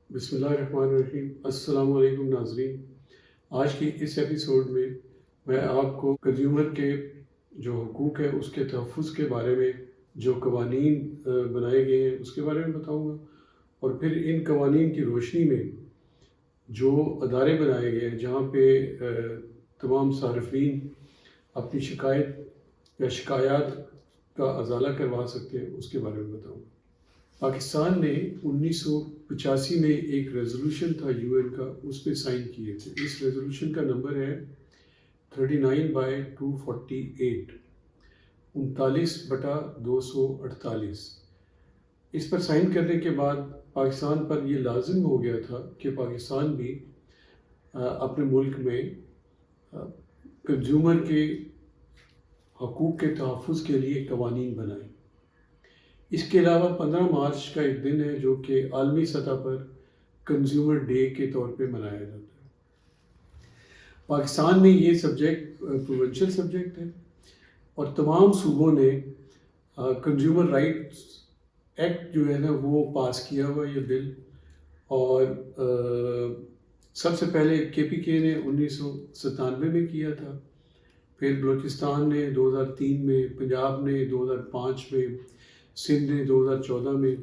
بسم اللہ الرحمن الرحیم۔ السلام علیکم ناظرین، آج کی اس ایپیسوڈ میں آپ کو کنزیومر کے جو حقوق ہے اس کے تحفظ کے بارے میں جو قوانین بنائے گئے ہیں اس کے بارے میں بتاؤں گا، اور پھر ان قوانین کی روشنی میں جو ادارے بنائے گئے ہیں جہاں پہ تمام صارفین اپنی شکایت یا شکایات کا ازالہ کروا سکتے ہیں اس کے بارے میں بتاؤں گا۔ پاکستان نے 1985 میں ایک ریزولوشن تھا UN کا، اس پہ سائن کیے تھے۔ اس ریزولوشن کا نمبر ہے 39/248، 39/248۔ اس پر سائن کرنے کے بعد پاکستان پر یہ لازم ہو گیا تھا کہ پاکستان بھی اپنے ملک میں کنزیومر کے حقوق کے تحفظ کے لیے قوانین بنائے۔ اس کے علاوہ 15 مارچ کا ایک دن ہے جو کہ عالمی سطح پر کنزیومر ڈے کے طور پہ منایا جاتا ہے۔ پاکستان میں یہ سبجیکٹ پروونشل سبجیکٹ ہے، اور تمام صوبوں نے کنزیومر رائٹس ایکٹ جو ہے نا وہ پاس کیا ہوا یہ بل، اور سب سے پہلے KPK نے 1997 میں کیا تھا، پھر بلوچستان نے 2003 میں، پنجاب نے 2005 میں، سندھ نے 2014 میں،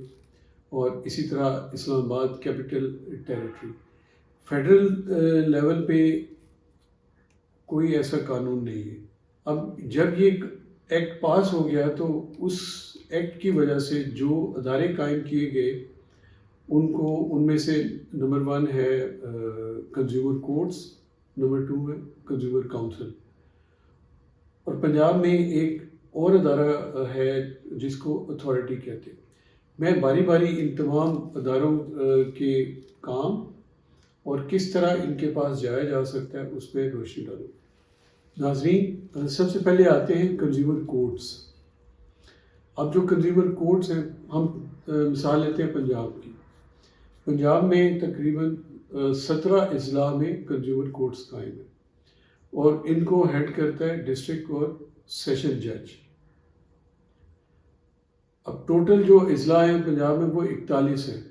اور اسی طرح اسلام آباد کیپٹل ٹیریٹری۔ فیڈرل لیول پہ کوئی ایسا قانون نہیں ہے۔ اب جب یہ ایکٹ پاس ہو گیا تو اس ایکٹ کی وجہ سے جو ادارے قائم کیے گئے ان میں سے نمبر 1 ہے کنزیومر کورٹس، نمبر 2 ہے کنزیومر کاؤنسل، اور پنجاب میں ایک اور ادارہ ہے جس کو اتھارٹی کہتے ہیں۔ میں باری باری ان تمام اداروں کے کام اور کس طرح ان کے پاس جایا جا سکتا ہے اس پہ روشنی ڈالوں۔ ناظرین، سب سے پہلے آتے ہیں کنزیومر کورٹس۔ اب جو کنزیومر کورٹس ہیں، ہم مثال لیتے ہیں پنجاب کی۔ پنجاب میں تقریباً 17 اضلاع میں کنزیومر کورٹس قائم ہیں، اور ان کو ہیڈ کرتا ہے ڈسٹرکٹ اور سیشن جج۔ اب ٹوٹل جو اضلاع ہیں پنجاب میں وہ 41 ہیں۔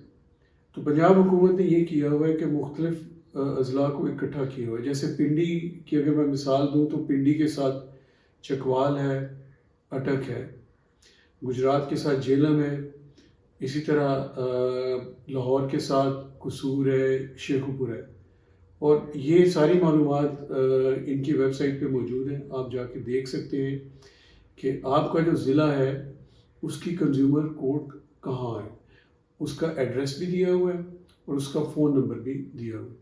تو پنجاب حکومت نے یہ کیا ہوا ہے کہ مختلف اضلاع کو اکٹھا کیا ہوا ہے۔ جیسے پنڈی کی اگر میں مثال دوں تو پنڈی کے ساتھ چکوال ہے، اٹک ہے، گجرات کے ساتھ جہلم ہے، اسی طرح لاہور کے ساتھ قصور ہے، شیخوپور ہے، اور یہ ساری معلومات ان کی ویب سائٹ پہ موجود ہیں۔ آپ جا کے دیکھ سکتے ہیں کہ آپ کا جو ضلع ہے اس کی کنزیومر کورٹ کہاں ہے، اس کا ایڈریس بھی دیا ہوا ہے اور اس کا فون نمبر بھی دیا ہوا ہے۔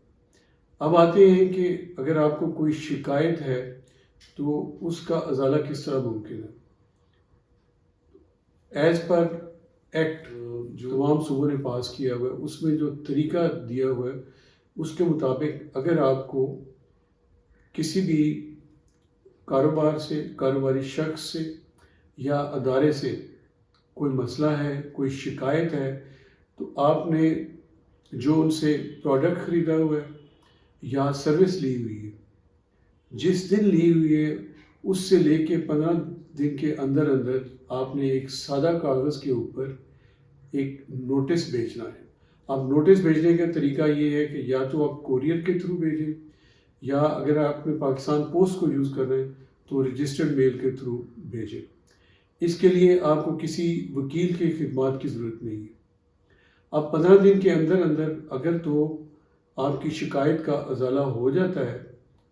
اب آتے ہیں کہ اگر آپ کو کوئی شکایت ہے تو اس کا ازالہ کس طرح ممکن ہے۔ ایز پر ایکٹ جو تمام صوبوں نے پاس کیا ہوا ہے اس میں جو طریقہ دیا ہوا ہے اس کے مطابق اگر آپ کو کسی بھی کاروبار سے، کاروباری شخص سے یا ادارے سے کوئی مسئلہ ہے، کوئی شکایت ہے، تو آپ نے جو ان سے پروڈکٹ خریدا ہوا ہے یا سروس لی ہوئی ہے، جس دن لی ہوئی ہے اس سے لے کے 15 دن کے اندر اندر آپ نے ایک سادہ کاغذ کے اوپر ایک نوٹس بھیجنا ہے۔ اب نوٹس بھیجنے کا طریقہ یہ ہے کہ یا تو آپ کوریئر کے تھرو بھیجیں، یا اگر آپ نے پاکستان پوسٹ کو یوز کر رہے ہیں تو رجسٹرڈ میل کے تھرو بھیجیں۔ اس کے لیے آپ کو کسی وکیل کی خدمات کی ضرورت نہیں ہے۔ اب 15 دن کے اندر اندر اگر تو آپ کی شکایت کا ازالہ ہو جاتا ہے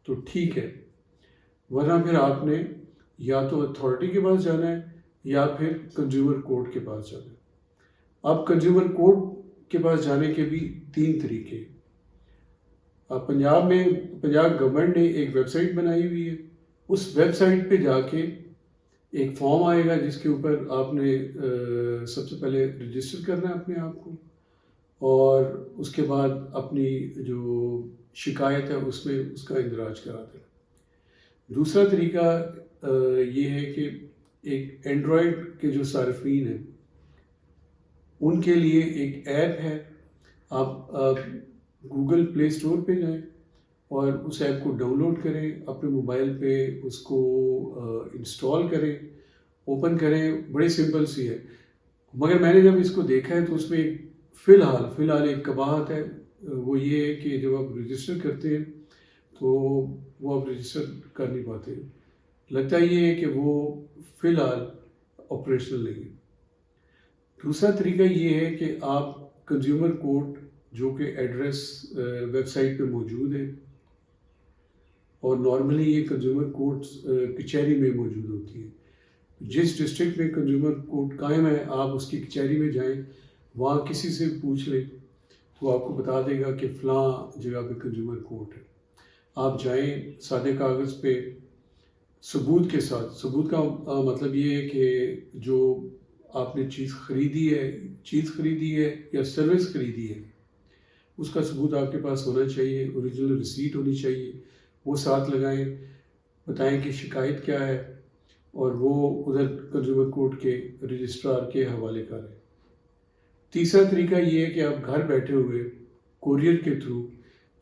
تو ٹھیک ہے، ورنہ پھر آپ نے یا تو اتھارٹی کے پاس جانا ہے یا پھر کنزیومر کورٹ کے پاس جانا ہے۔ اب کنزیومر کورٹ کے پاس جانے کے بھی 3 طریقے ہیں۔ پنجاب گورنمنٹ نے ایک ویب سائٹ بنائی ہوئی ہے، اس ویب سائٹ پہ جا کے ایک فارم آئے گا جس کے اوپر آپ نے سب سے پہلے رجسٹر کرنا ہے اپنے آپ کو، اور اس کے بعد اپنی جو شکایت ہے اس میں اس کا اندراج کرا دینا۔ دوسرا طریقہ یہ ہے کہ ایک اینڈرائڈ کے جو صارفین ہیں ان کے لیے ایک ایپ ہے۔ آپ گوگل پلے اسٹور پہ جائیں اور اس ایپ کو ڈاؤن لوڈ کریں، اپنے موبائل پہ اس کو انسٹال کریں، اوپن کریں۔ بڑی سمپل سی ہے، مگر میں نے جب اس کو دیکھا ہے تو اس میں ایک فی الحال ایک قباحت ہے، وہ یہ ہے کہ جب آپ رجسٹر کرتے ہیں تو وہ آپ رجسٹر کر نہیں پاتے، لگتا یہ ہے کہ وہ فی الحال آپریشنل نہیں ہے۔ دوسرا طریقہ یہ ہے کہ آپ کنزیومر کورٹ جو کہ ایڈریس ویب سائٹ پہ موجود ہے، اور نارملی یہ کنزیومر کورٹس کچہری میں موجود ہوتی ہے، جس ڈسٹرکٹ میں کنزیومر کورٹ قائم ہے آپ اس کی کچہری میں جائیں، وہاں کسی سے پوچھ لیں تو آپ کو بتا دے گا کہ فلاں جگہ پہ کنزیومر کورٹ ہے۔ آپ جائیں سادے کاغذ پہ ثبوت کے ساتھ، ثبوت کا مطلب یہ ہے کہ جو آپ نے چیز خریدی ہے یا سروس خریدی ہے، اس کا ثبوت آپ کے پاس ہونا چاہیے، اوریجنل رسیٹ ہونی چاہیے، وہ ساتھ لگائیں، بتائیں کہ شکایت کیا ہے، اور وہ ادھر کنزیومر کورٹ کے رجسٹرار کے حوالے کریں۔ تیسرا طریقہ یہ ہے کہ آپ گھر بیٹھے ہوئے کوریئر کے تھرو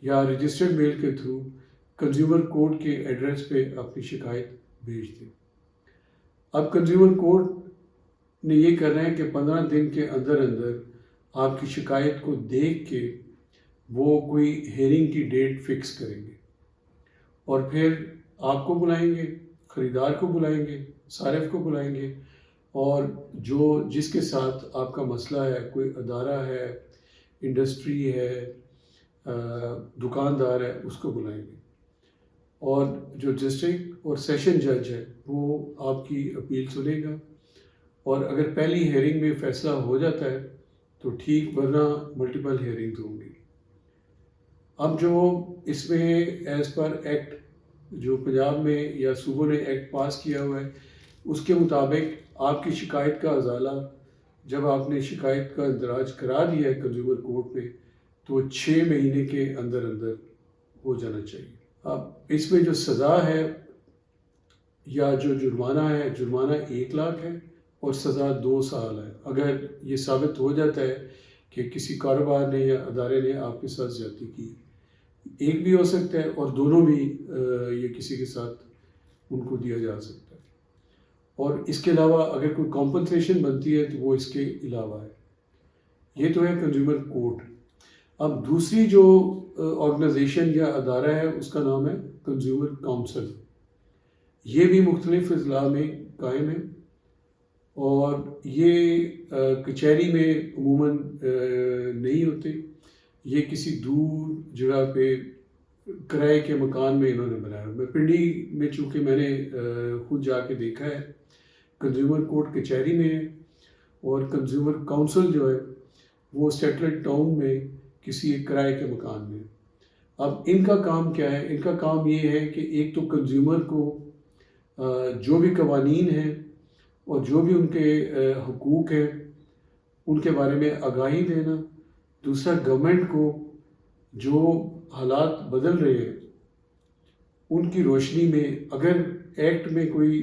یا رجسٹرڈ میل کے تھرو کنزیومر کورٹ کے ایڈریس پہ اپنی شکایت بھیج دیں۔ اب کنزیومر کورٹ نے یہ کرنا ہے کہ 15 دن کے اندر آپ کی شکایت کو دیکھ کے وہ کوئی ہیئرنگ کی ڈیٹ فکس کریں گے، اور پھر آپ کو بلائیں گے، خریدار کو بلائیں گے، صارف کو بلائیں گے، اور جس کے ساتھ آپ کا مسئلہ ہے، کوئی ادارہ ہے، انڈسٹری ہے، دکاندار ہے، اس کو بلائیں گے، اور جو ڈسٹرکٹ اور سیشن جج ہے وہ آپ کی اپیل سنے گا، اور اگر پہلی ہیئرنگ میں فیصلہ ہو جاتا ہے تو ٹھیک، ورنہ ملٹیپل ہیئرنگ ہوں گی۔ اب جو اس میں ایز پر ایکٹ جو پنجاب میں یا صوبوں نے ایکٹ پاس کیا ہوا ہے، اس کے مطابق آپ کی شکایت کا ازالہ جب آپ نے شکایت کا اندراج کرا دیا ہے کنزیومر کورٹ میں، تو 6 مہینے کے اندر ہو جانا چاہیے۔ اب اس میں جو سزا ہے یا جو جرمانہ ہے، جرمانہ 1 لاکھ ہے اور سزا 2 سال ہے، اگر یہ ثابت ہو جاتا ہے کہ کسی کاروبار نے یا ادارے نے آپ کے ساتھ زیادتی کی۔ ایک بھی ہو سکتا ہے اور دونوں بھی یہ کسی کے ساتھ ان کو دیا جا سکتا ہے، اور اس کے علاوہ اگر کوئی کمپنسیشن بنتی ہے تو وہ اس کے علاوہ ہے۔ یہ تو ہے کنزیومر کورٹ۔ اب دوسری جو آرگنائزیشن یا ادارہ ہے اس کا نام ہے کنزیومر کونسل۔ یہ بھی مختلف اضلاع میں قائم ہے، اور یہ کچہری میں عموماً نہیں ہوتے، یہ کسی دور جگہ پہ کرائے کے مکان میں انہوں نے بنایا۔ میں پنڈی میں چونکہ میں نے خود جا کے دیکھا ہے، کنزیومر کورٹ کچہری میں ہے، اور کنزیومر کونسل جو ہے وہ سیٹلڈ ٹاؤن میں کسی ایک کرائے کے مکان میں۔ اب ان کا کام کیا ہے؟ ان کا کام یہ ہے کہ ایک تو کنزیومر کو جو بھی قوانین ہیں اور جو بھی ان کے حقوق ہیں ان کے بارے میں آگاہی دینا، دوسرا گورنمنٹ کو جو حالات بدل رہے ہیں ان کی روشنی میں اگر ایکٹ میں کوئی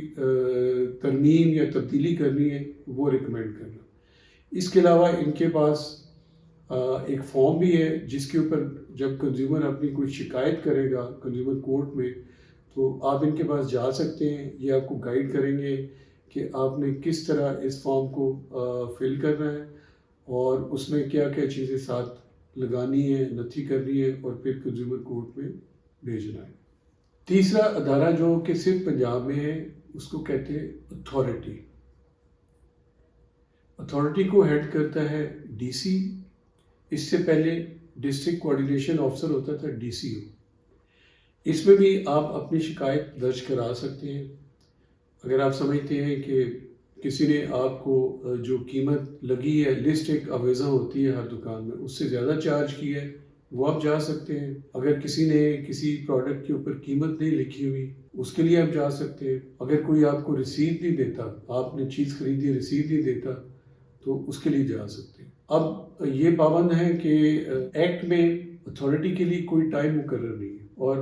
ترمیم یا تبدیلی کرنی ہے وہ ریکمینڈ کرنا۔ اس کے علاوہ ان کے پاس ایک فارم بھی ہے جس کے اوپر جب کنزیومر اپنی کوئی شکایت کرے گا کنزیومر کورٹ میں تو آپ ان کے پاس جا سکتے ہیں، یہ آپ کو گائیڈ کریں گے کہ آپ نے کس طرح اس فارم کو فل کرنا ہے، اور اس میں کیا کیا چیزیں ساتھ لگانی ہے، نتھی کرنی ہے، اور پھر کنزیومر کورٹ میں بھیجنا ہے۔ تیسرا ادارہ جو کہ صرف پنجاب میں ہے اس کو کہتے ہیں اتھارٹی۔ اتھارٹی کو ہیڈ کرتا ہے ڈی سی، اس سے پہلے ڈسٹرکٹ کوآرڈینیشن آفیسر ہوتا تھا ڈی سی او۔ اس میں بھی آپ اپنی شکایت درج کرا سکتے ہیں اگر آپ سمجھتے ہیں کہ کسی نے آپ کو جو قیمت لگی ہے، لسٹ ایک آویزہ ہوتی ہے ہر دکان میں، اس سے زیادہ چارج کی ہے، وہ آپ جا سکتے ہیں۔ اگر کسی نے کسی پروڈکٹ کے اوپر قیمت نہیں لکھی ہوئی اس کے لیے آپ جا سکتے ہیں۔ اگر کوئی آپ کو رسید نہیں دیتا، آپ نے چیز خریدی رسید نہیں دیتا تو اس کے لیے جا سکتے ہیں۔ اب یہ پابند ہے کہ ایکٹ میں اتھارٹی کے لیے کوئی ٹائم مقرر نہیں ہے، اور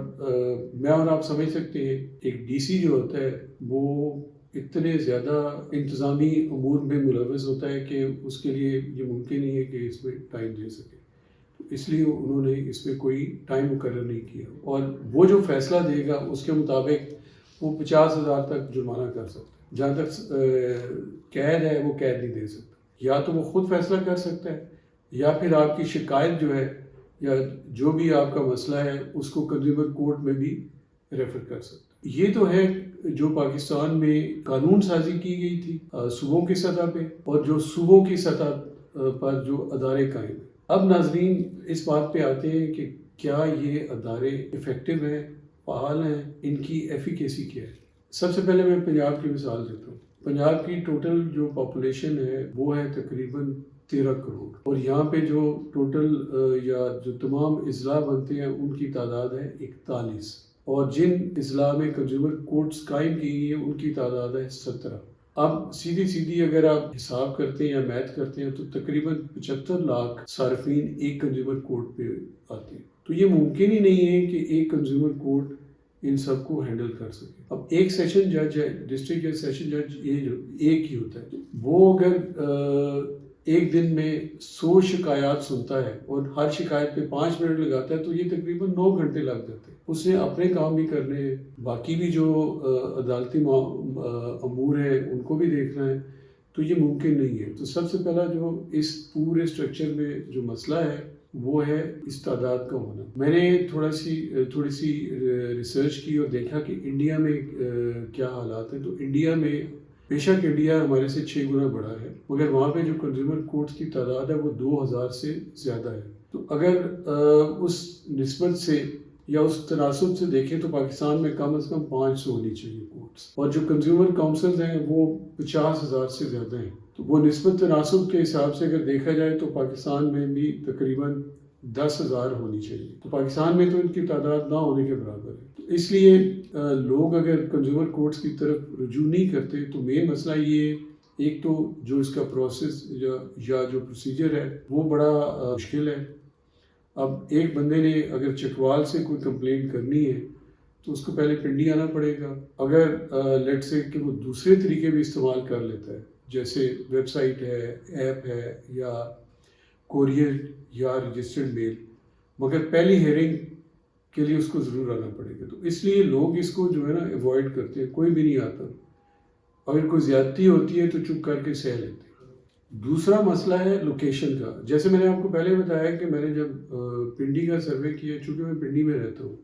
میں اور آپ سمجھ سکتے ہیں ایک ڈی سی جو ہوتا ہے وہ اتنے زیادہ انتظامی امور میں ملوث ہوتا ہے کہ اس کے لیے یہ ممکن نہیں ہے کہ اس میں ٹائم دے سکے، تو اس لیے انہوں نے اس میں کوئی ٹائم مقرر نہیں کیا، اور وہ جو فیصلہ دے گا اس کے مطابق وہ 50,000 تک جرمانہ کر سکتا ہے۔ جہاں تک قید ہے وہ قید نہیں دے سکتا، یا تو وہ خود فیصلہ کر سکتا ہے یا پھر آپ کی شکایت جو ہے یا جو بھی آپ کا مسئلہ ہے اس کو کنزیومر کورٹ میں بھی ریفر کر سکتے. یہ تو ہے جو پاکستان میں قانون سازی کی گئی تھی صوبوں کی سطح پہ اور جو صوبوں کی سطح پر جو ادارے قائم ہیں. اب ناظرین اس بات پہ آتے ہیں کہ کیا یہ ادارے افیکٹو ہیں، فعال ہیں، ان کی ایفیکیسی کیا ہے. سب سے پہلے میں پنجاب کی مثال دیتا ہوں. پنجاب کی ٹوٹل جو پاپولیشن ہے وہ ہے تقریباً 13 کروڑ، اور یہاں پہ جو ٹوٹل یا جو تمام اضلاع بنتے ہیں ان کی تعداد ہے 41، اور جن اضلاع میں کنزیومر کورٹس قائم کی گئی ہیں ان کی تعداد ہے 17. اب سیدھی اگر آپ حساب کرتے ہیں یا میتھ کرتے ہیں تو تقریباً 75 لاکھ صارفین ایک کنزیومر کورٹ پہ آتے ہیں. تو یہ ممکن ہی نہیں ہے کہ ایک کنزیومر کورٹ ان سب کو ہینڈل کر سکے. اب ایک سیشن جج ہے، ڈسٹرکٹ یا سیشن جج یہ ایک ہی ہوتا ہے، وہ اگر ایک دن میں 100 شکایات سنتا ہے اور ہر شکایت پہ 5 منٹ لگاتا ہے تو یہ تقریباً 9 گھنٹے لگ جاتے ہیں. اس نے اپنے کام بھی کرنے ہیں، باقی بھی جو عدالتی امور ہیں ان کو بھی دیکھنا ہے، تو یہ ممکن نہیں ہے. تو سب سے پہلا جو اس پورے اسٹرکچر میں جو مسئلہ ہے وہ ہے اس تعداد کا ہونا. میں نے تھوڑی سی ریسرچ کی اور دیکھا کہ انڈیا میں کیا حالات ہیں. تو انڈیا میں بے شک انڈیا ہمارے سے 6 گنا بڑا ہے، مگر وہاں پہ جو کنزیومر کورٹس کی تعداد ہے وہ 2000 سے زیادہ ہے. تو اگر اس نسبت سے یا اس تناسب سے دیکھیں تو پاکستان میں کم از کم 500 ہونی چاہیے کورٹس، اور جو کنزیومر کاؤنسلز ہیں وہ 50,000 سے زیادہ ہیں. تو وہ نسبت تناسب کے حساب سے اگر دیکھا جائے تو پاکستان میں بھی تقریباً 10,000 ہونی چاہیے. تو پاکستان میں تو ان کی تعداد نہ ہونے کے برابر ہے. تو اس لیے لوگ اگر کنزیومر کورٹس کی طرف رجوع نہیں کرتے تو مین مسئلہ یہ ہے، ایک تو جو اس کا پروسیس یا جو پروسیجر ہے وہ بڑا مشکل ہے. اب ایک بندے نے اگر چکوال سے کوئی کمپلین کرنی ہے تو اس کو پہلے پنڈی آنا پڑے گا. اگر لیٹ سے کہ وہ دوسرے طریقے بھی استعمال کر لیتا ہے جیسے ویب سائٹ ہے، ایپ ہے، یا کوریئر یا رجسٹرڈ میل، مگر پہلی ہیئرنگ کے لیے اس کو ضرور آنا پڑے گا. تو اس لیے لوگ اس کو جو ہے نا ایوائڈ کرتے ہیں، کوئی بھی نہیں آتا. اگر کوئی زیادتی ہوتی ہے تو چپ کر کے سہ لیتے ہیں. دوسرا مسئلہ ہے لوکیشن کا. جیسے میں نے آپ کو پہلے بتایا کہ میں نے جب پنڈی کا سروے کیا، چونکہ میں پنڈی میں رہتا ہوں،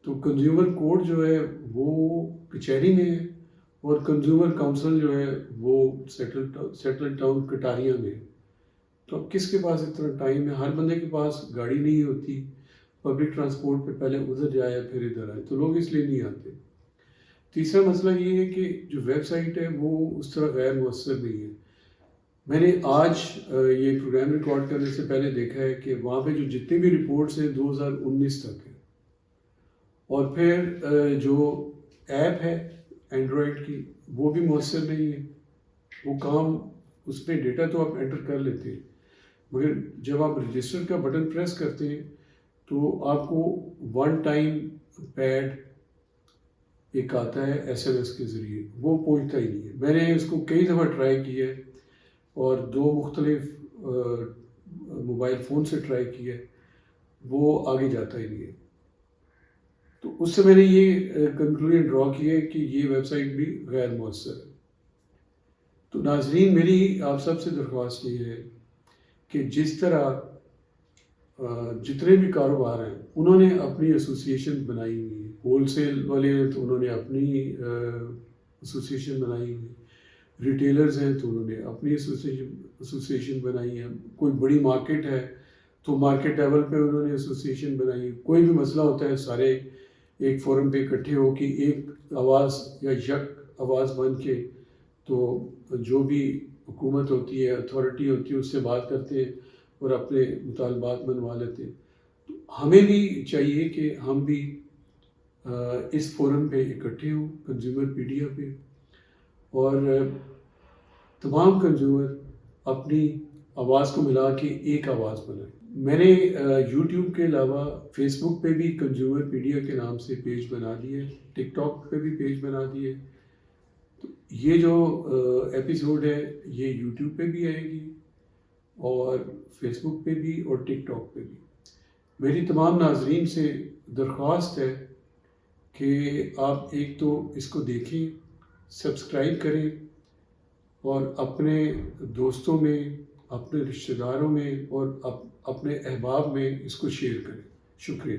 تو کنزیومر کورٹ جو ہے وہ کچہری میں ہے اور کنزیومر کاؤنسل جو ہے وہ سیٹل ٹاؤن کٹاریاں میں ہے. تو اب کس کے پاس اتنا ٹائم ہے؟ ہر بندے کے پاس گاڑی نہیں ہوتی، پبلک ٹرانسپورٹ پہ پہلے ادھر جائے پھر ادھر آئے، تو لوگ اس لیے نہیں آتے. تیسرا مسئلہ یہ ہے کہ جو ویب سائٹ ہے وہ اس طرح غیر مؤثر نہیں ہے. میں نے آج یہ پروگرام ریکارڈ کرنے سے پہلے دیکھا ہے کہ وہاں پہ جو جتنے بھی رپورٹس ہیں 2019 تک ہیں، اور پھر جو ایپ ہے اینڈرائڈ کی وہ بھی مؤثر نہیں ہے. وہ کام اس پہ ڈیٹا تو آپ انٹر کر لیتے ہیں، مگر جب آپ رجسٹر کا بٹن پریس کرتے ہیں تو آپ کو ون ٹائم پیڈ ایک آتا ہے SMS کے ذریعے، وہ پہنچتا ہی نہیں ہے. میں نے اس کو کئی دفعہ ٹرائی کیا ہے اور 2 مختلف موبائل فون سے ٹرائی کیا ہے، وہ آگے جاتا ہی نہیں ہے. تو اس سے میں نے یہ کنکلوژن ڈرا کیا ہے کہ یہ ویب سائٹ بھی غیر مؤثر ہے. تو ناظرین میری آپ سب سے درخواست یہ ہے کہ جس طرح جتنے بھی کاروبار ہیں انہوں نے اپنی ایسوسیشن بنائی ہوئی ہے، ہول سیل والے ہیں تو انہوں نے اپنی ایسوسیشن بنائی ہوئی، ریٹیلرز ہیں تو انہوں نے اپنی ایسوسیشن بنائی ہے، کوئی بڑی مارکیٹ ہے تو مارکیٹ لیول پہ انہوں نے ایسوسیشن بنائی. کوئی بھی مسئلہ ہوتا ہے سارے ایک فورم پہ اکٹھے ہو کے ایک آواز یا یک آواز بن کے تو جو بھی حکومت ہوتی ہے، اتھارٹی ہوتی ہے، اس سے بات کرتے ہیں اور اپنے مطالبات منوا لیتے ہیں. تو ہمیں بھی چاہیے کہ ہم بھی اس فورم پہ اکٹھے ہوں، کنزیومر پیڈیا پہ، اور تمام کنزیومر اپنی آواز کو ملا کے ایک آواز بنائیں. میں نے یوٹیوب کے علاوہ فیس بک پہ بھی کنزیومر پیڈیا کے نام سے پیج بنا دیے، ٹک ٹاک پہ بھی پیج بنا دیے. تو یہ جو ایپیسوڈ ہے یہ یوٹیوب پہ بھی آئے گی اور فیس بک پہ بھی اور ٹک ٹاک پہ بھی. میری تمام ناظرین سے درخواست ہے کہ آپ ایک تو اس کو دیکھیں، سبسکرائب کریں اور اپنے دوستوں میں اپنے رشتہ داروں میں اور اپنے احباب میں اس کو شیئر کریں. شکریہ.